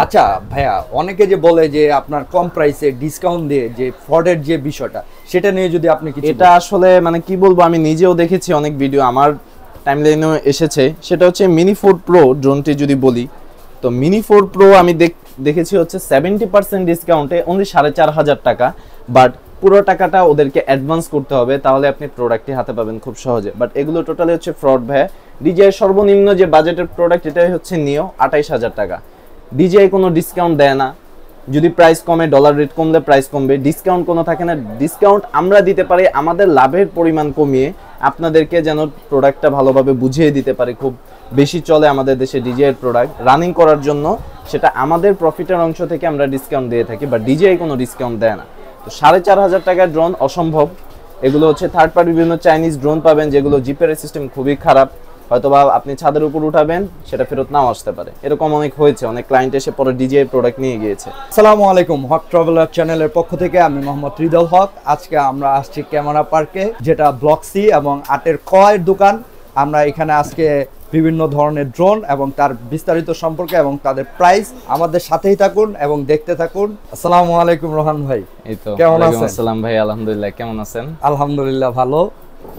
আচ্ছা ভাইয়া, অনেকে যে বলে যে আপনার কম প্রাইসে ডিসকাউন্ট দিয়ে যে ফ্রডের যে বিষয়টা, সেটা নিয়ে যদি আপনি কিছু এটা আসলে মানে কি বলবো, আমি নিজেও দেখেছি অনেক ভিডিও আমার টাইমলাইনেও এসেছে। সেটা হচ্ছে মিনি 4 প্রো ড্রোনটি যদি বলি, তো মিনি 4 প্রো আমি দেখেছি হচ্ছে 70% ডিসকাউন্টে অনলি 4500 টাকা। বাট পুরো টাকাটা ওদেরকে অ্যাডভান্স করতে হবে, তাহলে আপনি প্রোডাক্টটি হাতে পাবেন খুব সহজে। বাট এগুলো টোটালি হচ্ছে ফ্রড ভাই। ডিজিআই সর্বনিম্ন যে বাজেটের প্রোডাক্ট এটাই হচ্ছে নিও 28000 টাকা। ডিজিআই কোনো ডিসকাউন্ট দেয় না, যদি প্রাইস কমে ডলার রেট কমলে প্রাইস কমবে, ডিসকাউন্ট কোনো থাকে না। ডিসকাউন্ট আমরা দিতে পারি আমাদের লাভের পরিমাণ কমিয়ে আপনাদেরকে যেন প্রোডাক্টটা ভালোভাবে বুঝিয়ে দিতে পারি। খুব বেশি চলে আমাদের দেশে ডিজিআই প্রোডাক্ট রানিং করার জন্য, সেটা আমাদের প্রফিটের অংশ থেকে আমরা ডিসকাউন্ট দিয়ে থাকি, বাট ডিজিআই কোনো ডিসকাউন্ট দেয় না। তো 4500 টাকার ড্রোন অসম্ভব। এগুলো হচ্ছে থার্ড পার্টি বিভিন্ন চাইনিজ ড্রোন পাবেন, যেগুলো জিপিআর সিস্টেম খুবই খারাপ। হয়তোবা আপনি ছাদের উপর উঠাবেন, সেটা ফেরত নাও আসতে পারে। এরকম অনেক হয়েছে, অনেক ক্লায়েন্ট এসে পরে ডিজিআই প্রোডাক্ট নিয়ে গিয়েছে। আসসালামু আলাইকুম, হক ট্রাভেলার চ্যানেলের পক্ষ থেকে আমি মোহাম্মদ রিদল হক। আজকে আমরা আসছি ক্যামেরা পার্কে, যেটা ব্লক সি এবং আটের কয়ের দোকান। আমরা এখানে আজকে বিভিন্ন ধরনের ড্রোন এবং তার বিস্তারিত সম্পর্কে এবং তাদের প্রাইস, আমাদের সাথেই থাকুন এবং দেখতে থাকুন। আসসালামু আলাইকুম রোহান ভাই। এই তো কেমন আছেন? আসসালাম ভাই, আলহামদুলিল্লাহ। কেমন আছেন? আলহামদুলিল্লাহ ভালো।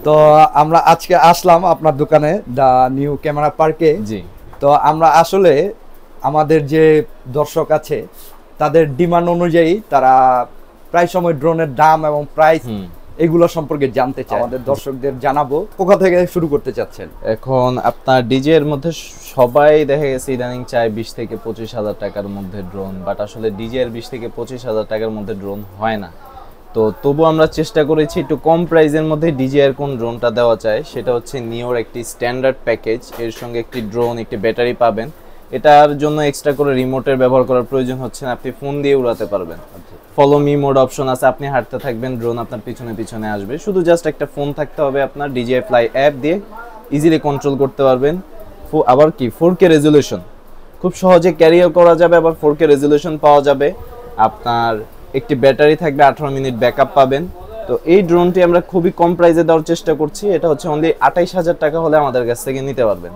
তো আমরা আজকে আসলাম আপনার দোকানে, দা নিউ ক্যামেরা পার্কে। জি। তো আমরা আসলে আমাদের যে দর্শক আছে তাদের ডিমান্ড অনুযায়ী তারা প্রায় সময় ড্রোনের দাম এবং প্রাইস এগুলো সম্পর্কে জানতে চায়। আমাদের দর্শকদের জানাবো, কোথা থেকে শুরু করতে চাচ্ছেন? এখন আপনার ডিজে এর মধ্যে সবাই দেখা গেছে ইদানিং চায় 20 থেকে 25 হাজার টাকার মধ্যে ড্রোন, বাট আসলে ডিজে এর 20 থেকে 25 হাজার টাকার মধ্যে ড্রোন হয় না। তো তবু আমরা চেষ্টা করেছি একটু কম প্রাইসের মধ্যে ডিজে এর কোন ড্রোনটা দেওয়া যায়। সেটা হচ্ছে নিওর একটি স্ট্যান্ডার্ড প্যাকেজ, এর সঙ্গে একটি ড্রোন, একটি ব্যাটারি পাবেন। এটার জন্য এক্সট্রা করে রিমোটের ব্যবহার করার প্রয়োজন হচ্ছে না, আপনি ফোন দিয়ে উড়াতে পারবেন। ফলো মি মোড অপশন আছে, আপনি হাঁটতে থাকবেন, ড্রোন আপনার পিছনে পিছনে আসবে। শুধু জাস্ট একটা ফোন থাকতে হবে আপনার, ডিজিআই ফ্লাই অ্যাপ দিয়ে ইজিলি কন্ট্রোল করতে পারবেন। আবার কি 4K রেজুলেশন, খুব সহজে ক্যারিও করা যাবে, আবার 4K রেজুলেশন পাওয়া যাবে। আপনার একটি ব্যাটারি থাকবে, 18 মিনিট ব্যাকআপ পাবেন। তো এই ড্রোনটি আমরা খুবই কম প্রাইসে দেওয়ার চেষ্টা করছি। এটা হচ্ছে অনলি 28000 টাকা হলে আমাদের কাছ থেকে নিতে পারবেন।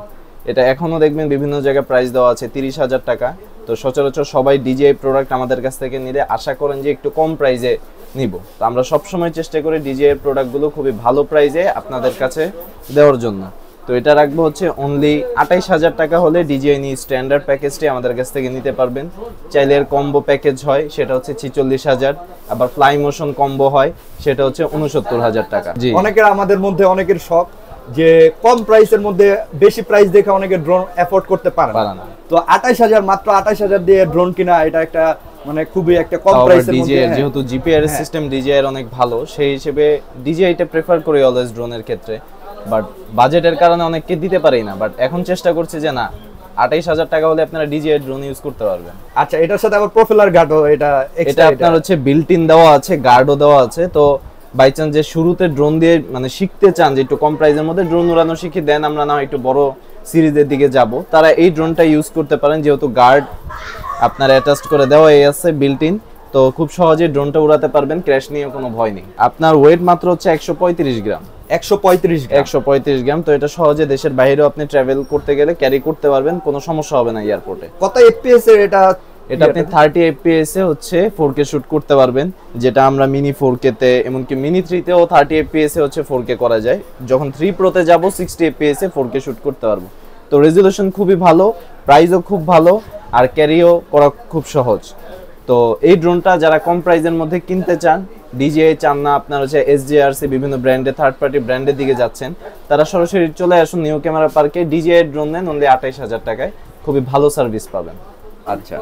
এটা এখনও দেখবেন বিভিন্ন জায়গায় প্রাইস দেওয়া আছে 30,000 টাকা। তো সচরাচর সবাই ডিজিআই প্রোডাক্ট আমাদের কাছ থেকে নিলে আশা করেন যে একটু কম প্রাইসে নিব। তো আমরা সবসময় চেষ্টা করি ডিজিআই প্রোডাক্টগুলো খুবই ভালো প্রাইসে আপনাদের কাছে দেওয়ার জন্য। তো এটা রাখবো হচ্ছে অনলি 28000 টাকা হলে ডিজিআই নি স্ট্যান্ডার্ড প্যাকেজটি আমাদের কাছ থেকে নিতে পারবেন। চাইলে এর কম্বো প্যাকেজ হয়, সেটা হচ্ছে 46,000। আবার ফ্লাই মোশন কম্বো হয়, সেটা হচ্ছে 69,000 টাকা। জি, অনেকের আমাদের মধ্যে অনেকের শখ যে কম প্রাইসের মধ্যে বেশি প্রাইস দেখে অনেকে ড্রোন এফোর্ড করতে পারে না। তো 28000, মাত্র 28000 দিয়ে ড্রোন কিনা, এটা একটা মানে খুবই একটা কম প্রাইসের মধ্যে। যেহেতু জিপিআর সিস্টেম ডিজিআই এর অনেক ভালো, সেই হিসেবে ডিজিআইটা প্রেফার করি অলওয়েজ ড্রোনের ক্ষেত্রে। বাট বাজেটের কারণে অনেককে দিতে পারি না, বাট এখন চেষ্টা করছি যে না, 28000 টাকা হলে আপনারা ডিজিআই ড্রোন ইউজ করতে পারবেন। আচ্ছা, এটার সাথে আবার প্রোপেলার গার্ডও এটা আপনার হচ্ছে বিল্ট ইন দেওয়া আছে, গার্ডও দেওয়া আছে। তো বাই চান্স যে শুরুতে ড্রোন দিয়ে মানে শিখতে চান যে একটু কম প্রাইসের মধ্যে ড্রোন উড়ানো শিখে দেন, আমরা না একটু বড় সিরিজের দিকে যাব, তারা এই ড্রোনটা ইউজ করতে পারেন। যেহেতু গার্ড আপনার অ্যাটাচ করে দেওয়া আছে বিল্ট ইন, তো খুব সহজে ড্রোনটা উড়াতে পারবেন, ক্র্যাশ নিয়ে কোনো ভয় নেই। আপনার ওয়েট মাত্র হচ্ছে 135 গ্রাম। 135 গ্রাম। তো এটা সহজে দেশের বাইরেও আপনি ট্রাভেল করতে গেলে ক্যারি করতে পারবেন, কোনো সমস্যা হবে না এয়ারপোর্টে। কত এফপিএস এর এটা? এটা আপনি 30 এফপিএস এ হচ্ছে 4K শুট করতে পারবেন, যেটা আমরা মিনি 4K তে, এমনকি মিনি 3 তেও 30 এফপিএস এ হচ্ছে 4K করা যায়। যখন 3 প্রোতে যাব 60 এফপিএস এ 4K শুট করতে পারবো। তো রেজুলেশন খুবই ভালো, প্রাইসও খুব ভালো, আর ক্যারিও করা খুব সহজ। তো এই ড্রোনটা যারা কম প্রাইসের মধ্যে কিনতে চান, ডিজিআই চান না, আপনার হচ্ছে এসজিআরসি বিভিন্ন ব্র্যান্ডে, থার্ড পার্টি ব্র্যান্ডের দিকে যাচ্ছেন, তারা সরাসরি চলে আসুন নিউ ক্যামেরা পার্কে, ডিজিআই ড্রোন নেন অনলি 28000 টাকায়, খুবই ভালো সার্ভিস পাবেন। আচ্ছা,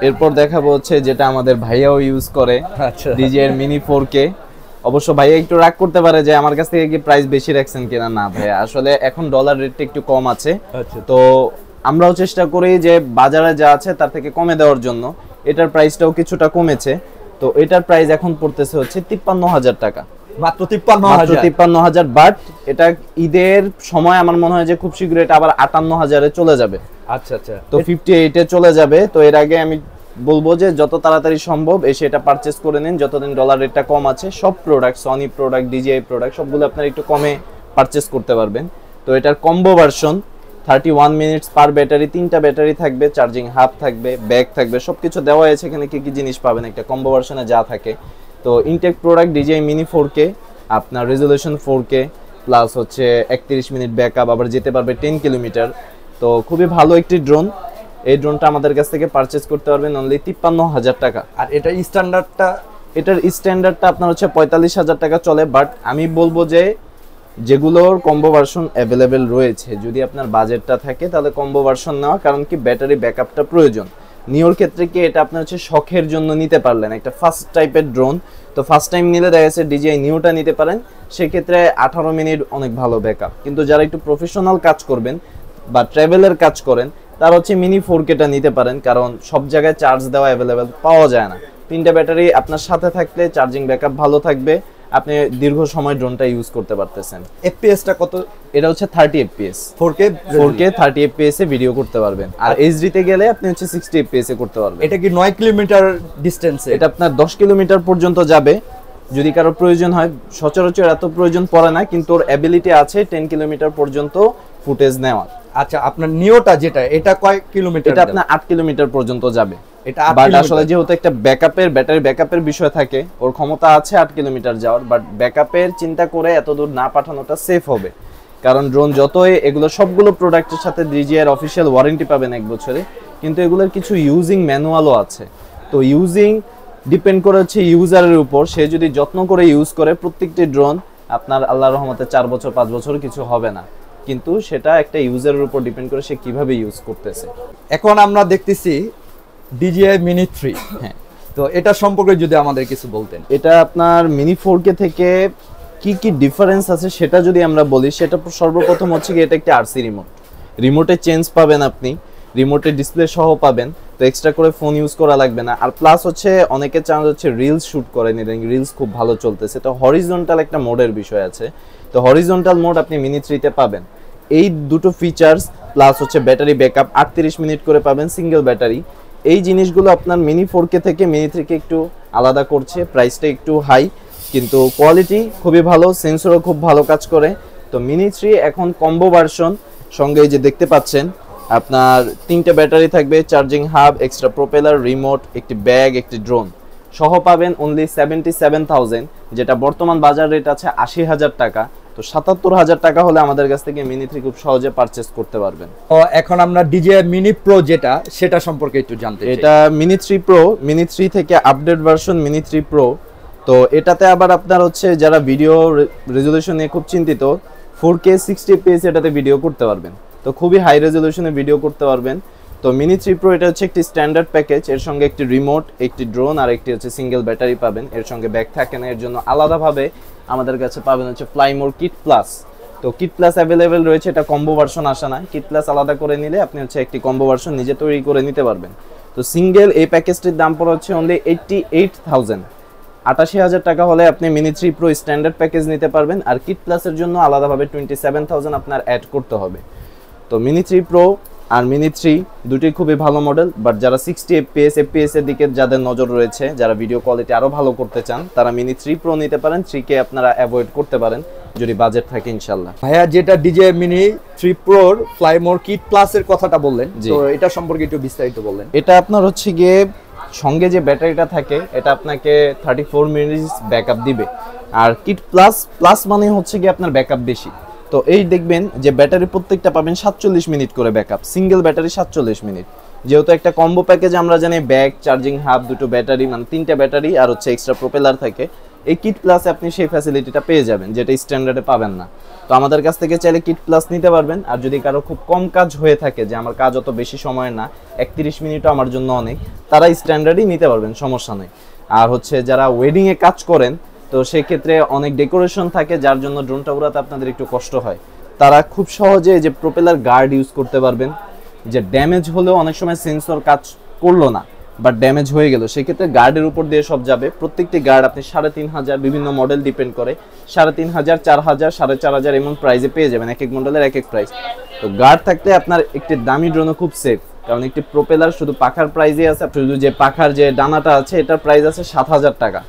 এরপর দেখাবো হচ্ছে যেটা আমাদের ভাইয়াও ইউজ করে, আচ্ছা, ডিজিআই মিনি 4K। অবশ্য ভাইয়া একটু রাগ করতে পারে যে আমার কাছ থেকে কি প্রাইস বেশি রাখছেন কিনা। না ভাইয়া, আসলে এখন ডলার রেটটা একটু কম আছে, তো আমরাও চেষ্টা করি যে বাজারে যা আছে তার থেকে কমে দেওয়ার জন্য। এটার প্রাইসটাও কিছুটা কমেছে, তো এটার প্রাইস এখন পড়তেছে হচ্ছে 53,000 টাকা। মাত্র 53,000। বাট এটা ঈদের সময় আমার মনে হয় যে খুব শীঘ্রই এটা আবার 58,000-এ চলে যাবে। আচ্ছা আচ্ছা, তো 58-এ চলে যাবে। তো এর আগে আমি বলবো যে যত তাড়াতাড়ি সম্ভব এসে এটা পারচেজ করে নিন, যতদিন ডলার রেটটা কম আছে। সব product, Sony product, DJI product সবগুলো আপনারা একটু কমে পারচেজ করতে পারবেন। তো এটার combo version 31 minutes per battery, 3টা ব্যাটারি থাকবে, চার্জিং হাব থাকবে, ব্যাগ থাকবে, সবকিছু দেওয়া আছে। এখানে কি কি জিনিস পাবেন একটা কম্বো ভার্সনে যা থাকে। তো intact product DJI mini 4K, আপনার রেজলিউশন 4K, প্লাস হচ্ছে 31 মিনিট ব্যাকআপ, আবার যেতে পারবে 10 কিলোমিটার। তো খুবই ভালো একটি ড্রোন। এই ড্রোনটা আমাদের কাছ থেকে পারচেজ করতে পারবেন অনলি 53,000 টাকা। আর এটা স্ট্যান্ডার্ডটা, এটার স্ট্যান্ডার্ডটা আপনার হচ্ছে 45,000 টাকা চলে। বাট আমি বলবো যে যেগুলোর কম্বো ভার্সন অ্যাভেলেবেল রয়েছে, যদি আপনার বাজেটটা থাকে তাহলে কম্বো ভার্সন নেওয়া, কারণ কি ব্যাটারি ব্যাকআপটা প্রয়োজন। নিওর ক্ষেত্রে কি এটা আপনার হচ্ছে শখের জন্য নিতে পারলেন, একটা ফার্স্ট টাইপের ড্রোন, তো ফার্স্ট টাইম নিলে দেখা যাচ্ছে DJI নিওটা নিতে পারেন, সেক্ষেত্রে 18 মিনিট অনেক ভালো ব্যাকআপ। কিন্তু যারা একটু প্রফেশনাল কাজ করবেন বা ট্রাভেলের কাজ করেন, তারা হচ্ছে মিনি 4Kটা নিতে পারেন, কারণ সব জায়গায় চার্জ দেওয়া অ্যাভেলেবেল পাওয়া যায় না। 3টা ব্যাটারি আপনার সাথে থাকলে চার্জিং ব্যাকআপ ভালো থাকবে, আপনি দীর্ঘ সময় ড্রোনটা ইউজ করতে পারতেছেন। এফপিএসটা কত? এটা হচ্ছে 30 fps, 4K 30 fps এ ভিডিও করতে পারবেন। আর এইচডি তে গেলে আপনি হচ্ছে 60 fps এ করতে পারবেন। এটা কি 9 কিলোমিটার ডিসটেন্সে? এটা আপনার 10 কিলোমিটার পর্যন্ত যাবে যদি কারো প্রয়োজন হয়। সচরাচর এত প্রয়োজন পড়ে না, কিন্তু ওর অ্যাবিলিটি আছে 10 কিলোমিটার পর্যন্ত ফুটেজ নেওয়ার। আচ্ছা, আপনার নিওটা যেটা, এটা কয় কিলোমিটার? এটা আপনার 8 কিলোমিটার পর্যন্ত যাবে। এটা বাট আসলে যেহেতু একটা ব্যাকআপের ব্যাটারি ব্যাকআপের বিষয় থাকে, ওর ক্ষমতা আছে 8 কিলোমিটার যাওয়ার, বাট ব্যাকআপের চিন্তা করে এত দূর না পাঠানোটা সেফ হবে। কারণ ড্রোন যতই, এগুলো সবগুলো প্রোডাক্টের সাথে DJI এর অফিশিয়াল ওয়ারেন্টি পাবেন 1 বছরে, কিন্তু এগুলোর কিছু ইউজিং ম্যানুয়ালও আছে। তো ইউজিং ডিপেন্ড করে হচ্ছে ইউজারের উপর, সে যদি যত্ন করে ইউজ করে, প্রত্যেকটি ড্রোন আপনার আল্লাহর রহমতে 4 বছর 5 বছর কিছু হবে না, কিন্তু সেটা একটা ইউজারের উপর ডিপেন্ড করে সে কিভাবে ইউজ করতেছে। এখন আমরা দেখতেছি DJI মিনি 3, হ্যাঁ, তো এটা সম্পর্কে যদি আমাদের কিছু বলতেন। এটা আপনার মিনি 4K থেকে কি কি ডিফারেন্স আছে সেটা যদি আমরা বলি, সেটা সর্বপ্রথম হচ্ছে কি এটা একটা আরসি রিমোট, রিমোটে চেঞ্জ পাবেন আপনি, রিমোটে ডিসপ্লে সহ পাবেন, তো এক্সট্রা করে ফোন ইউজ করা লাগবে না। আর প্লাস হচ্ছে অনেকে চান হচ্ছে রিলস শুট করে নিলেন, রিলস খুব ভালো চলতেছে, তো হরিজন্টাল একটা মোডের বিষয় আছে, তো হরিজন্টাল মোড আপনি মিনি 3 তে পাবেন। এই দুটো ফিচার্স প্লাস হচ্ছে ব্যাটারি ব্যাকআপ 38 মিনিট করে পাবেন সিঙ্গেল ব্যাটারি। এই জিনিসগুলো আপনার মিনি 4K থেকে মিনি 3 কে একটু আলাদা করছে, প্রাইসটা একটু হাই, কিন্তু কোয়ালিটি খুবই ভালো, সেন্সরও খুব ভালো কাজ করে। তো মিনি 3 এখন কম্বো ভার্সন, সঙ্গে এই যে দেখতে পাচ্ছেন আপনার 3টে ব্যাটারি থাকবে, charging hub, extra propeller, remote, একটি ব্যাগ, একটি ড্রোন সহ পাবেন অনলি 77,000, যেটা বর্তমান বাজার রেট আছে 80,000 টাকা। তো 77,000 টাকা হলে আমাদের কাছ থেকে মিনি 3 খুব সহজে পারচেজ করতে পারবেন। তো এখন আমরা DJI মিনি প্রো যেটা, সেটা সম্পর্কে একটু জানতে চাই। এটা মিনি 3 প্রো, মিনি 3 থেকে আপডেট ভার্সন মিনি 3 প্রো। তো এটাতে আবার আপনার হচ্ছে যারা ভিডিও রেজলিউশন নিয়ে খুব চিন্তিত, 4K 60 fps এটাতে ভিডিও করতে পারবেন, তো খুবই হাই রেজলিউশনে ভিডিও করতে পারবেন। তো মিনি 3 প্রো এটা হচ্ছে একটি স্ট্যান্ডার্ড প্যাকেজ, এর সঙ্গে একটি রিমোট, একটি ড্রোন আর একটি হচ্ছে সিঙ্গেল ব্যাটারি পাবেন। এর সঙ্গে ব্যাগ থাকে না, এর জন্য আলাদাভাবে আমাদের কাছে পাবেন হচ্ছে ফ্লাইমোর কিট প্লাস। তো কিট প্লাস অ্যাভেলেবেল রয়েছে, এটা কম্বো ভার্সন আসে না, কিট প্লাস আলাদা করে নিলে আপনি হচ্ছে একটি কম্বো ভার্সন নিজে তৈরি করে নিতে পারবেন। তো সিঙ্গেল এই প্যাকেজটির দাম পড়ে হচ্ছে অনলি 88,000, 88,000 টাকা হলে আপনি মিনি 3 প্রো স্ট্যান্ডার্ড প্যাকেজ নিতে পারবেন। আর কিট প্লাসের জন্য আলাদাভাবে 27,000 আপনার অ্যাড করতে হবে। তো মিনি 3 প্রো আর মিনি 3 দুটি খুবই ভালো মডেল, বাট যারা 60 fps এর দিকে যাদের নজর রয়েছে, যারা ভিডিও কোয়ালিটি আরো ভালো করতে চান, তারা মিনি 3 প্রো নিতে পারেন। 3K আপনারা অ্যাভয়েড করতে পারেন যদি বাজেট থাকে ইনশাআল্লাহ। ভাইয়া যেটা DJI মিনি 3 প্রোর ফ্লাইমোর কিট প্লাস এর কথাটা বললেন, তো এটা সম্পর্কে একটু বিস্তারিত বললেন। এটা আপনার হচ্ছে গিয়ে সঙ্গে যে ব্যাটারিটা থাকে, এটা আপনাকে 34 মিনিটস ব্যাকআপ দিবে। আর কিট প্লাস প্লাস মানে হচ্ছে গিয়ে আপনার ব্যাকআপ বেশি। তো এই দেখবেন যে ব্যাটারি প্রত্যেকটা পাবেন 47 মিনিট করে ব্যাকআপ, সিঙ্গেল ব্যাটারি 47 মিনিট। যেহেতু একটা কম্বো প্যাকেজ আমরা জানি ব্যাগ, চার্জিং হাব, দুটো ব্যাটারি, মানে 3টা ব্যাটারি আর হচ্ছে এক্সট্রা প্রোপেলার থাকে, এই কিট প্লাসে আপনি সেই ফ্যাসিলিটিটা পেয়ে যাবেন, যেটা স্ট্যান্ডার্ডে পাবেন না। তো আমাদের কাছ থেকে চাইলে কিট প্লাস নিতে পারবেন। আর যদি কারো খুব কম কাজ হয়ে থাকে, যে আমার কাজ অত বেশি সময় না, 31 মিনিটও আমার জন্য অনেক, তারা স্ট্যান্ডার্ডই নিতে পারবেন, সমস্যা নেই। আর হচ্ছে যারা ওয়েডিংয়ে কাজ করেন, তো সেই ক্ষেত্রে অনেক ডেকোরেশন থাকে, যার জন্য ড্রোনটা উড়াতে আপনাদের একটু কষ্ট হয়, তারা খুব সহজে যে প্রোপেলার গার্ড ইউজ করতে পারবেন। যে ড্যামেজ হলেও অনেক সময় সেন্সর কাজ করলো না বা ড্যামেজ হয়ে গেল, সেক্ষেত্রে গার্ডের উপর দিয়ে সব যাবে। প্রত্যেকটি গার্ড আপনি 3,500, বিভিন্ন মডেল ডিপেন্ড করে, 3,500, 4,000, 4,500 এমন প্রাইসে পেয়ে যাবেন, এক এক মডেলের এক এক প্রাইস। তো গার্ড থাকলে আপনার একটি দামি ড্রোনও খুব সেফ, কারণ একটি প্রোপেলার শুধু পাখার প্রাইসে আছে, শুধু যে পাখার যে ডানাটা আছে এটার প্রাইস আছে 7,000 টাকা।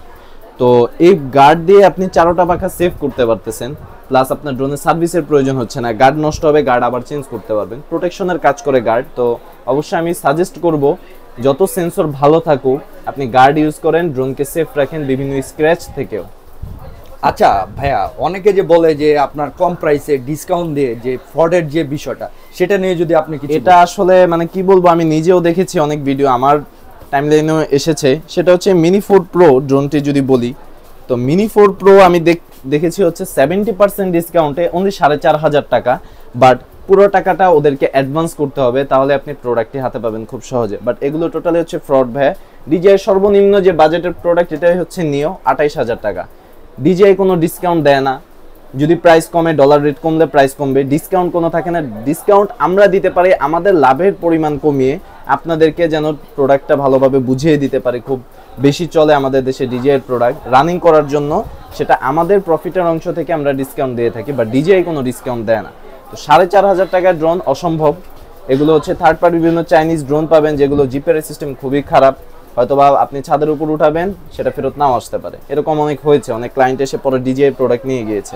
তো এই গার্ড দিয়ে আপনি 4টা পাখা সেভ করতে পারতেছেন। প্লাস আপনার ড্রোনের সার্ভিসের প্রয়োজন হচ্ছে না, গার্ড নষ্ট হবে গার্ড আবার চেঞ্জ করতে পারবেন, প্রোটেকশনের কাজ করে গার্ড। তো অবশ্যই আমি সাজেস্ট করব যত সেন্সর ভালো থাকুক আপনি গার্ড ইউজ করেন, ড্রোনকে সেফ রাখেন বিভিন্ন স্ক্র্যাচ থেকেও। আচ্ছা ভাইয়া, অনেকে যে বলে যে আপনার কম প্রাইসে ডিসকাউন্ট দিয়ে যে ফ্রডের যে বিষয়টা, সেটা নিয়ে যদি আপনি কিছু এটা আসলে মানে কি বলবো, আমি নিজেও দেখেছি অনেক ভিডিও আমার টাইমলাইনেও এসেছে। সেটা হচ্ছে মিনি 4 প্রো ড্রোনটি যদি বলি, তো মিনি 4 প্রো আমি দেখেছি হচ্ছে 70% ডিসকাউন্টে অনলি 4500 টাকা, বাট পুরো টাকাটা ওদেরকে অ্যাডভান্স করতে হবে, তাহলে আপনি প্রোডাক্টটি হাতে পাবেন খুব সহজে। বাট এগুলো টোটালি হচ্ছে ফ্রড ভাই। ডিজিআই সর্বনিম্ন যে বাজেটের প্রোডাক্ট এটাই হচ্ছে নিও 28000 টাকা। ডিজিআই কোনো ডিসকাউন্ট দেয় না, যদি প্রাইস কমে ডলার রেট কমলে প্রাইস কমবে, ডিসকাউন্ট কোনো থাকে না। ডিসকাউন্ট আমরা দিতে পারি আমাদের লাভের পরিমাণ কমিয়ে আপনাদেরকে যেন প্রোডাক্টটা ভালোভাবে বুঝিয়ে দিতে পারি। খুব বেশি চলে আমাদের দেশে ডিজিআই প্রোডাক্ট রানিং করার জন্য, সেটা আমাদের প্রফিটের অংশ থেকে আমরা ডিসকাউন্ট দিয়ে থাকি, বাট ডিজিআই কোনো ডিসকাউন্ট দেয় না। তো 4500 টাকার ড্রোন অসম্ভব। এগুলো হচ্ছে থার্ড পার্টি বিভিন্ন চাইনিজ ড্রোন পাবেন যেগুলো জিপিআর সিস্টেম খুবই খারাপ, হয়তোবা আপনি ছাদের উপর উঠাবেন সেটা ফেরত নাও আসতে পারে, এরকম অনেক হয়েছে, অনেক ক্লায়েন্ট এসে পরে ডিজিআই প্রোডাক্ট নিয়ে গিয়েছে।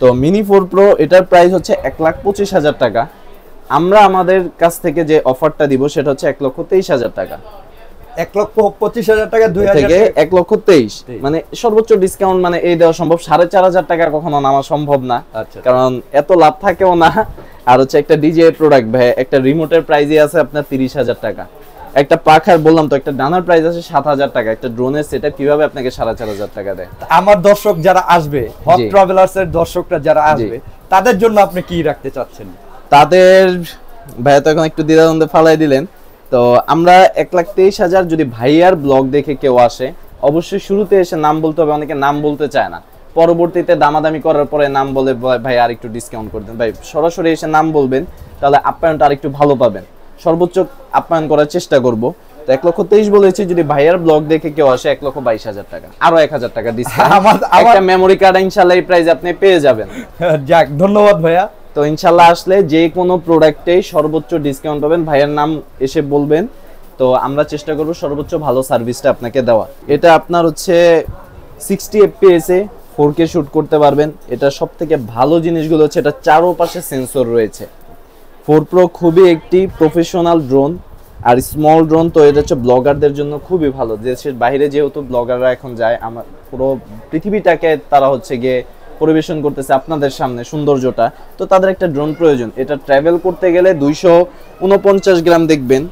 তো মিনি 4 প্রো এটার প্রাইস হচ্ছে 1,25,000 টাকা। আমরা আমাদের কাছ থেকে যে অফারটা দিব সেটা হচ্ছে 1,23,000 টাকা। 1,25,000 টাকা 2000 থেকে 1,23,000 মানে সর্বোচ্চ ডিসকাউন্ট মানে এই দেওয়া সম্ভব। 4,500 টাকা কখনো নামা সম্ভব না, কারণ এত লাভ থাকেও না। আর হচ্ছে একটা ডিজিআই প্রোডাক্ট ভাই, একটা রিমোটের প্রাইসই আছে আপনার 30,000 টাকা, একটা পাখার বললাম তো একটা ডানার প্রাইস আছে 7,000 টাকা, একটা ড্রোনের সেটআপ কিভাবে আপনাকে 4,500 টাকা দেয়? আমার দর্শক যারা আসবে, হক ট্রাভেলার্স এর দর্শকরা যারা আসবে, তাদের জন্য আপনি কি রাখতে চাচ্ছেন? তাদের ভাইয়া তো এখন একটু দ্বিধাদ্বন্দ্বে ফালাই দিলেন। তো আমরা 1,23,000 যদি ভাইয়ার ব্লগ দেখে কেউ আসে, অবশ্যই শুরুতে এসে নাম বলতে হবে, অনেকে নাম বলতে চায় না, পরবর্তীতে দামাদামি করার পরে নাম বলে ভাই আর একটু ডিসকাউন্ট করে দেন। ভাই সরাসরি এসে নাম বলবেন, তাহলে আপ্যায়নটা আর একটু ভালো পাবেন, সর্বোচ্চ আপ্যায়ন করার চেষ্টা করব। তো 1,23,000 বলেছি, যদি ভাইয়ার ব্লগ দেখে কেউ আসে 1,22,000 টাকা, আরো 1,000 টাকা ডিসকাউন্ট, একটা মেমোরি কার্ড ইনশাআল্লাহ এই প্রাইস আপনি পেয়ে যাবেন। যাক, ধন্যবাদ ভাইয়া। তো ইনশাআল্লাহ আসলে যে কোনো প্রোডাক্টেই সর্বোচ্চ ডিসকাউন্ট পাবেন, ভাইয়ের নাম এসে বলবেন, তো আমরা চেষ্টা করব সর্বোচ্চ ভালো সার্ভিসটা আপনাকে দেওয়া। এটা আপনার হচ্ছে 60 fps এ 4K শুট করতে পারবেন। এটা সবথেকে ভালো জিনিসগুলো হচ্ছে এটা চারপাশে সেন্সর রয়েছে। 4 প্রো খুবই একটি প্রফেশনাল ড্রোন আর স্মল ড্রোন, তো এটা হচ্ছে ব্লগারদের জন্য খুবই ভালো। দেশের বাইরে যেহেতু ব্লগাররা এখন যায়, আমার পুরো পৃথিবীটাকে তারা হচ্ছে গিয়ে পরিবেশন করতেছে আপনাদের সামনে সৌন্দর্যটা, তো তাদের একটা ড্রোন প্রয়োজন। এটা ট্রাভেল করতে গেলে 249 গ্রাম, দেখবেন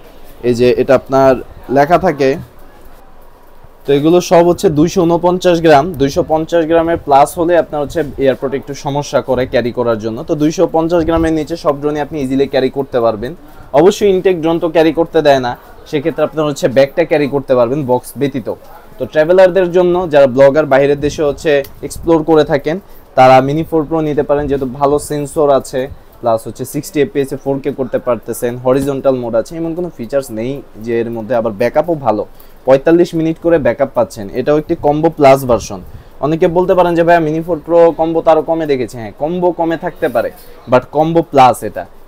এই যে এটা আপনার লেখা থাকে, তো এগুলো সব হচ্ছে 249 গ্রাম। 250 গ্রামের প্লাস হলে আপনার হচ্ছে এয়ারপোর্টে একটু সমস্যা করে ক্যারি করার জন্য। তো 250 গ্রামের নিচে সব ড্রোনই আপনি ইজিলি ক্যারি করতে পারবেন। অবশ্যই ইনটেক ড্রোন তো ক্যারি করতে দেয় না, সেক্ষেত্রে আপনার হচ্ছে ব্যাগটা ক্যারি করতে পারবেন বক্স ব্যতীত। তো ট্রাভেলারদের জন্য যারা ব্লগার বাইরের দেশে হচ্ছে এক্সপ্লোর করে থাকেন, তারা মিনি 4 প্রো নিতে পারেন, যেহেতু ভালো সেন্সর আছে, প্লাস হচ্ছে 60 fps এ 4K করতে পারতেছেন, হরিজন্টাল মোড আছে, এমন কোনো ফিচার্স নেই যে এর মধ্যে, আবার ব্যাকআপও ভালো, 45 মিনিট করে ব্যাকআপ পাচ্ছেন। এটাও একটি কম্বো প্লাস ভার্সন। অনেকে বলতে পারেন যে ভাইয়া মিনি 4 প্রো কম্বো তো আরও কমে দেখেছি, হ্যাঁ কম্বো কমে থাকতে পারে, বাট কম্বো প্লাস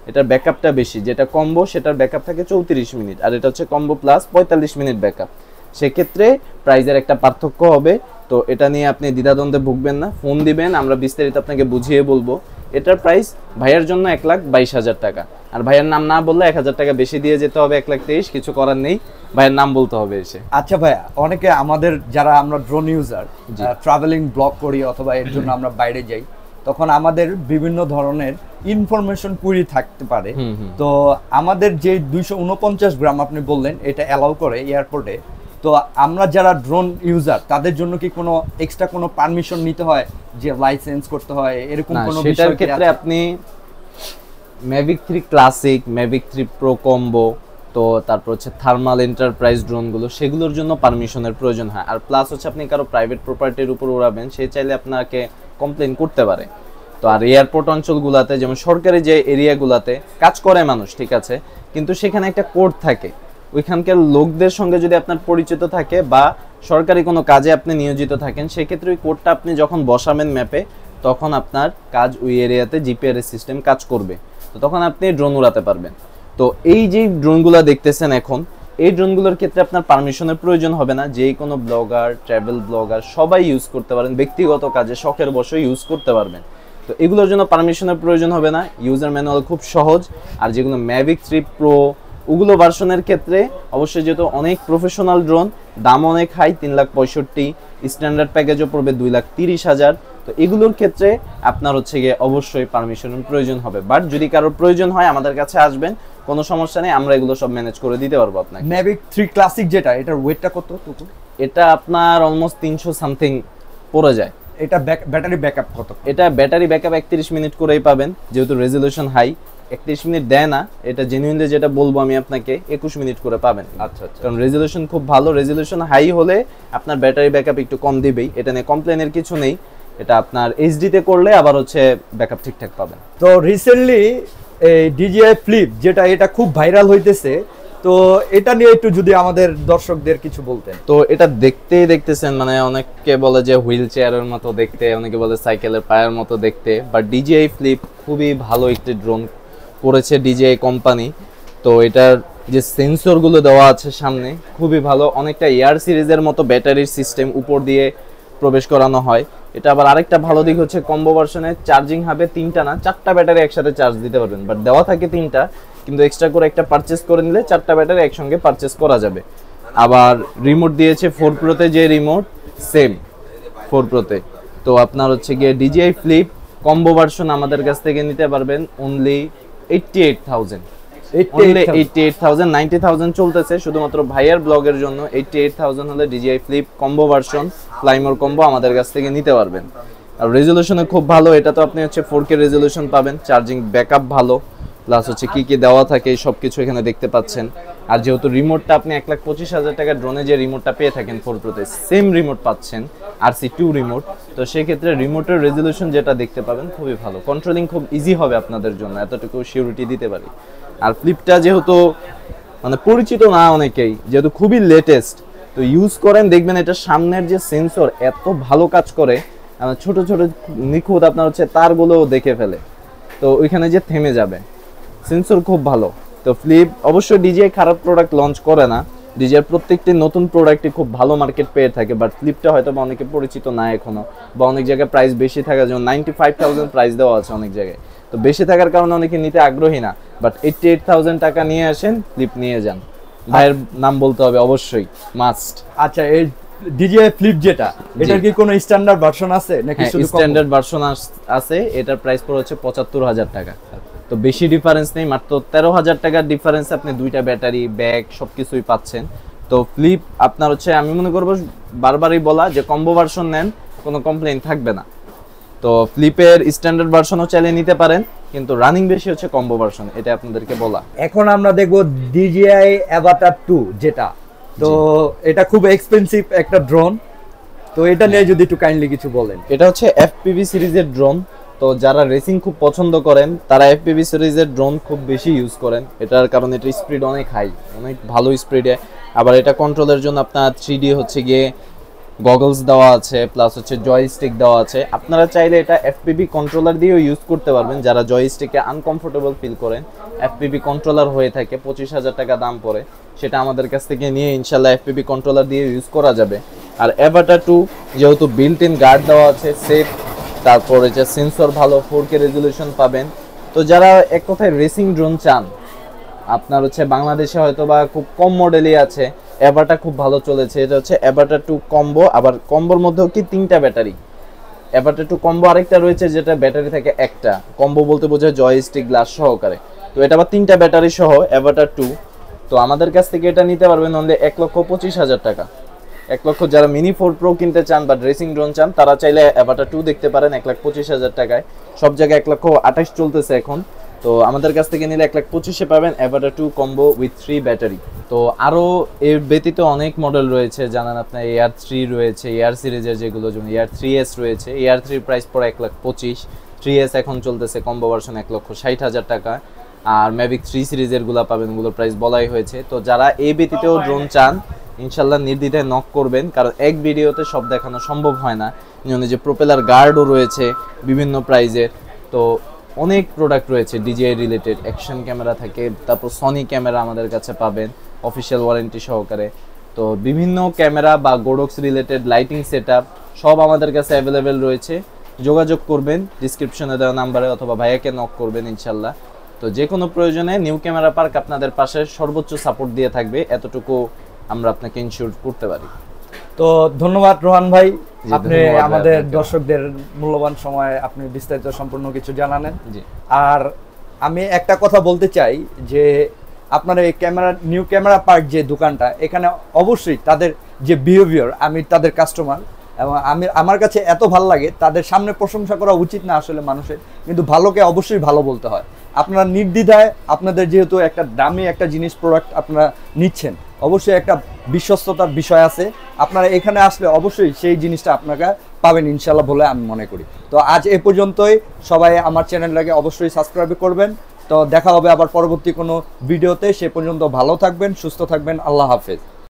এটার ব্যাকআপটা বেশি। যেটা কম্বো সেটার ব্যাকআপ থাকে 34 মিনিট, আর এটা হচ্ছে কম্বো প্লাস 45 মিনিট ব্যাকআপ। সেক্ষেত্রে প্রাইজের একটা পার্থক্য হবে। তো এটা নিয়ে আপনি দ্বিধাদ্বন্দ্বে ভুগবেন না, ফোন দিবেন, আমরা বিস্তারিত আপনাকে বুঝিয়ে বলবো। এটার প্রাইস ভাইয়ার জন্য 1,22,000 টাকা, আর ভাইয়ের নাম না বললে 1,000 টাকা বেশি দিয়ে যেতে হবে, 1,23,000, কিছু করার নেই, ভাইয়ের নাম বলতে হবে এসে। আচ্ছা ভাইয়া, অনেকে আমাদের যারা আমরা ড্রোন ইউজার, ট্রাভেলিং ব্লগ করি অথবা এর জন্য আমরা বাইরে যাই, তখন আমাদের বিভিন্ন ধরনের ইনফরমেশন কুইরি থাকতে পারে। তো আমাদের যে 249 গ্রাম আপনি বললেন এটা অ্যালাউ করে এয়ারপোর্টে, তো আমরা যারা ড্রোন ইউজার তাদের জন্য কি কোনো এক্সট্রা কোনো পারমিশন নিতে হয়, যে লাইসেন্স করতে হয়, এরকম কোনো বিষয়? সেটার ক্ষেত্রে আপনি Mavic 3 classic, Mavic 3 pro combo, তো তারপর হচ্ছে থার্মাল এন্টারপ্রাইজ ড্রোনগুলো, সেগুলোর জন্য পারমিশনের প্রয়োজন হয়। আর প্লাস হচ্ছে আপনি কারো প্রাইভেট প্রপার্টির উপর উড়াবেন, সে চাইলে আপনাকে কমপ্লেন করতে পারে। তো আর এয়ারপোর্ট অঞ্চলগুলোতে, যেমন সরকারি যে এরিয়াগুলোতে কাজ করে মানুষ, ঠিক আছে, কিন্তু সেখানে একটা কোড থাকে, ওইখানকার লোকদের সঙ্গে যদি আপনার পরিচিত থাকে বা সরকারি কোনো কাজে আপনি নিয়োজিত থাকেন, সেক্ষেত্রে ওই কোডটা আপনি যখন বসাবেন ম্যাপে, তখন আপনার কাজ ওই এরিয়াতে জিপিআরএস সিস্টেম কাজ করবে, তো তখন আপনি ড্রোন উড়াতে পারবেন। তো এই যে ড্রোনগুলো দেখতেছেন এখন, এই ড্রোনগুলোর ক্ষেত্রে আপনার পারমিশনের প্রয়োজন হবে না। যে কোনো ব্লগার, ট্রাভেল ব্লগার সবাই ইউজ করতে পারেন, ব্যক্তিগত কাজে শখের বশে ইউজ করতে পারবেন। তো এগুলোর জন্য পারমিশনের প্রয়োজন হবে না, ইউজার ম্যানুয়াল খুব সহজ। আর যেগুলো ম্যাভিক 3 প্রো ওগুলো ভার্সনের ক্ষেত্রে অবশ্যই যেহেতু অনেক প্রফেশনাল ড্রোন, দাম অনেক হাই, 3,65,000, স্ট্যান্ডার্ড প্যাকেজও পড়বে 2,30,000। তো এগুলোর ক্ষেত্রে আপনার হচ্ছে গিয়ে অবশ্যই পারমিশনের প্রয়োজন হবে। বাট যদি কারোর প্রয়োজন হয় আমাদের কাছে আসবেন, কোনো সমস্যা নেই, আমরা এগুলো সব ম্যানেজ করে দিতে পারবো আপনাকে। ম্যাভিক 3 ক্লাসিক যেটা, এটার ওয়েটটা কত? এটা আপনার অলমোস্ট 300 সামথিং পড়ে যায়। এটা ব্যাটারি ব্যাকআপ কত? এটা ব্যাটারি ব্যাকআপ 31 মিনিট করেই পাবেন, যেহেতু রেজলিউশন হাই। 31 মিনিট দেয় না, এটা জেনুইনলি যেটা বলবো আমি আপনাকে 21 মিনিট করে পাবেন। আচ্ছা, কারণ রেজলিউশন খুব ভালো, রেজলিউশন হাই হলে আপনার ব্যাটারি ব্যাকআপ একটু কম দিবেই, এটা নিয়ে কমপ্লেনের কিছু নেই। এটা আপনার এইচডি তে করলে আবার হচ্ছে ব্যাকআপ ঠিকঠাক পাবেন। তো রিসেন্টলি এই DJI ফ্লিপ যেটা, এটা খুব ভাইরাল হইতেছে, তো এটা নিয়ে একটু যদি আমাদের দর্শকদের কিছু বলতেন। তো এটা দেখতেছেন, মানে অনেকে বলে যে হুইল চেয়ারের মতো দেখতে, অনেকে বলে সাইকেলের পায়ের মতো দেখতে, বাট DJI ফ্লিপ খুবই ভালো একটি ড্রোন করেছে DJI কোম্পানি। তো এটার যে সেন্সরগুলো দেওয়া আছে সামনে খুবই ভালো, অনেকটা এয়ার সিরিজের মতো ব্যাটারির সিস্টেম উপর দিয়ে প্রবেশ করানো হয়। এটা আবার আরেকটা ভালো দিক হচ্ছে কম্বো ভার্সনে চার্জিং হবে 3টা না 4টা ব্যাটারি একসাথে চার্জ দিতে পারবেন, বাট দেওয়া থাকে 3টা, কিন্তু এক্সট্রা করে একটা পারচেজ করে নিলে 4টা ব্যাটারি একসঙ্গে পারচেজ করা যাবে। আবার রিমোট দিয়েছে 4 প্রোতে, যে রিমোট সেম 4 প্রোতে। তো আপনার হচ্ছে গিয়ে DJI ফ্লিপ কম্বো ভার্সন আমাদের কাছ থেকে নিতে পারবেন অনলি 88,000। 88,000, 90,000 চলতেছে শুধুমাত্র ভাইয়ার ব্লগের জন্য। 88,000 হলে DJI flip combo version Fly More combo আমাদের কাছ থেকে নিতে পারবেন। আর রেজলিউশনে খুব ভালো, এটা তো আপনি হচ্ছে 4K রেজলিউশন পাবেন, চার্জিং ব্যাকআপ ভালো, প্লাস হচ্ছে কি কি দেওয়া থাকে সব কিছু এখানে দেখতে পাচ্ছেন। আর যেহেতু রিমোটটা আপনি 1,25,000 টাকা ড্রোনে যে রিমোটটা পেয়ে থাকেন 4 প্রোতে, সেম রিমোট পাচ্ছেন RC2 রিমোট। তো সেক্ষেত্রে রিমোটের রেজলিউশন যেটা দেখতে পাবেন খুবই ভালো, কন্ট্রোলিং খুব ইজি হবে আপনাদের জন্য, এতটুকু সিউরিটি দিতে পারি। আর ফ্লিপটা যেহেতু মানে পরিচিত না অনেকেই, যেহেতু খুবই লেটেস্ট, তো ইউজ করেন দেখবেন এটা সামনের যে সেন্সর এত ভালো কাজ করে, ছোট ছোট নিখুঁত আপনার হচ্ছে তারগুলো দেখে ফেলে, তো ওইখানে যে থেমে যাবে, সেন্সর খুব ভালো। তো ফ্লিপ অবশ্যই DJI খারাপ প্রোডাক্ট লঞ্চ করে না, DJI প্রত্যেকটি নতুন প্রোডাক্টই খুব ভালো মার্কেট পেয়ে থাকে, বাট ফ্লিপটা হয়তো বা অনেকে পরিচিত না এখনো, বা অনেক জায়গায় প্রাইস বেশি থাকার জন্য 95,000 প্রাইস দেওয়া আছে অনেক জায়গায়, তো বেশি থাকার কারণে অনেকে নিতে আগ্রহী না। বাট 88,000 টাকা নিয়ে আসেন, ফ্লিপ নিয়ে যান। ভাইয়ের নাম বলতে হবে অবশ্যই, মাস্ট। আচ্ছা, এই DJI ফ্লিপ যেটা, এটার কি কোনো স্ট্যান্ডার্ড ভার্সন আছে নাকি শুধু স্ট্যান্ডার্ড ভার্সন আছে? এটার প্রাইস পড়ে হচ্ছে 75,000 টাকা। তো বেশি ডিফারেন্স নেই, মাত্র 13,000 টাকার ডিফারেন্স আপনি 2টা ব্যাটারি, ব্যাগ সবকিছুই পাচ্ছেন। তো ফ্লিপ আপনার হচ্ছে আমি মনে করবো বারবারই বলা যে কম্বো ভার্সন নেন, কোনো কমপ্লেইন থাকবে না। তো ফ্লিপের স্ট্যান্ডার্ড ভার্সনও চাইলে নিতে পারেন, কিন্তু রানিং বেশি হচ্ছে কম্বো ভার্সন, এটা আপনাদেরকে বলা। এখন আমরা দেখবো DJI Avatar 2 যেটা, তো এটা খুব এক্সপেন্সিভ একটা ড্রোন, তো এটা নিয়ে যদি একটু কাইন্ডলি কিছু বলেন। এটা হচ্ছে FPV সিরিজের ড্রোন, তো যারা রেসিং খুব পছন্দ করেন তারা FPV সিরিজের ড্রোন খুব বেশি ইউজ করেন, এটার কারণ এটা স্পিড অনেক হাই, অনেক ভালো স্পিডে। আবার এটা কন্ট্রোলের জন্য আপনার 3D হচ্ছে গিয়ে গগলস দেওয়া আছে, প্লাস হচ্ছে জয়স্টিক দেওয়া আছে। আপনারা চাইলে এটা FPV কন্ট্রোলার দিয়েও ইউজ করতে পারবেন, যারা জয়স্টিকে আনকমফোর্টেবল ফিল করেন। FPV কন্ট্রোলার হয়ে থাকে 25,000 টাকা দাম পড়ে, সেটা আমাদের কাছ থেকে নিয়ে ইনশাল্লাহ FPV কন্ট্রোলার দিয়ে ইউজ করা যাবে। আর Avatar 2 যেহেতু বিল্ট ইন গার্ড দেওয়া আছে, সেফ, তারপরে যে সেন্সর ভালো, 4K রেজলিউশন পাবেন। তো যারা এক কথায় রেসিং ড্রোন চান, আপনার হচ্ছে বাংলাদেশে হয়তো বা খুব কম মডেলই আছে, Avatar খুব ভালো চলেছে। এটা হচ্ছে Avatar 2 কম্বো, আবার কম্বোর মধ্যেও কি 3টা ব্যাটারি। Avatar 2 কম্বো আরেকটা রয়েছে যেটা ব্যাটারি থাকে একটা, কম্বো বলতে বোঝায় জয়স্টিক গ্লাস সহকারে। তো এটা আবার 3টা ব্যাটারি সহ Avatar 2। তো আমাদের কাছ থেকে এটা নিতে পারবেন অনলি 1,25,000 টাকা। 1 লক্ষ যারা মিনি 4 প্রো কিনতে চান বা ড্রেসিং ড্রোন চান, তারা চাইলে Avatar 2 দেখতে পারেন 1,25,000 টাকায়। সব জায়গায় 1,28,000 চলতেছে এখন, তো আমাদের কাছ থেকে নিলে 1,25,000 পাবেন Avatar 2 কম্বো উইথ 3 ব্যাটারি। তো আরও এর ব্যতীত অনেক মডেল রয়েছে, জানান আপনার AR3 রয়েছে, AR সিরিজের যেগুলো, যেমন AR3S রয়েছে। AR3 প্রাইস পড়ে 1,25,000, 3S এখন চলতেছে কম্বো ভার্সন 1,60,000 টাকা। আর Mavic 3 সিরিজের গুলা পাবেন, ওগুলোর প্রাইস বলাই হয়েছে। তো যারা এই ব্যতীতও ড্রোন চান, ইনশাল্লাহ নির্দ্বিধায় নক করবেন, কারণ এক ভিডিওতে সব দেখানো সম্ভব হয় না। যেমন যে প্রোপেলার গার্ডও রয়েছে বিভিন্ন প্রাইজের, তো অনেক প্রোডাক্ট রয়েছে DJI রিলেটেড, অ্যাকশন ক্যামেরা থাকে, তারপর সনি ক্যামেরা আমাদের কাছে পাবেন অফিসিয়াল ওয়ারেন্টি সহকারে। তো বিভিন্ন ক্যামেরা বা গোডক্স রিলেটেড লাইটিং সেটআপ সব আমাদের কাছে অ্যাভেলেবেল রয়েছে। যোগাযোগ করবেন ডিসক্রিপশনে দেওয়া নাম্বারে, অথবা ভাইয়াকে নক করবেন ইনশাল্লাহ। তো যে কোনো প্রয়োজনে নিউ ক্যামেরা পার্ক আপনাদের পাশে সর্বোচ্চ সাপোর্ট দিয়ে থাকবে, এতটুকু আমরা আপনাকে ইনশিওর করতে পারি। তো ধন্যবাদ রোহান ভাই, আপনি ধন্যবাদ আমাদের আপনাকে। দর্শকদের মূল্যবান সময় আপনি বিস্তারিত সম্পূর্ণ কিছু জানালেন। জি। আর আমি একটা কথা বলতে চাই যে আপনার এই নিউ ক্যামেরা পার্ক যে দোকানটা, এখানে অবশ্যই তাদের যে বিহেভিয়ার, আমি তাদের কাস্টমার এবং আমার কাছে এত ভালো লাগে, তাদের সামনে প্রশংসা করা উচিত না আসলে মানুষের, কিন্তু ভালোকে অবশ্যই ভালো বলতে হয়। আপনারা নির্দ্বিধায়, আপনাদের যেহেতু একটা দামি একটা জিনিস প্রোডাক্ট আপনারা নিচ্ছেন, অবশ্যই একটা বিশ্বস্ততার বিষয় আছে। আপনারা এখানে আসলে অবশ্যই সেই জিনিসটা আপনারা পাবেন ইনশাল্লাহ বলে আমি মনে করি। তো আজ এ পর্যন্তই, সবাই আমার চ্যানেলটাকে অবশ্যই সাবস্ক্রাইব করবেন। তো দেখা হবে আবার পরবর্তী কোনো ভিডিওতে, সে পর্যন্ত ভালো থাকবেন, সুস্থ থাকবেন, আল্লাহ হাফেজ।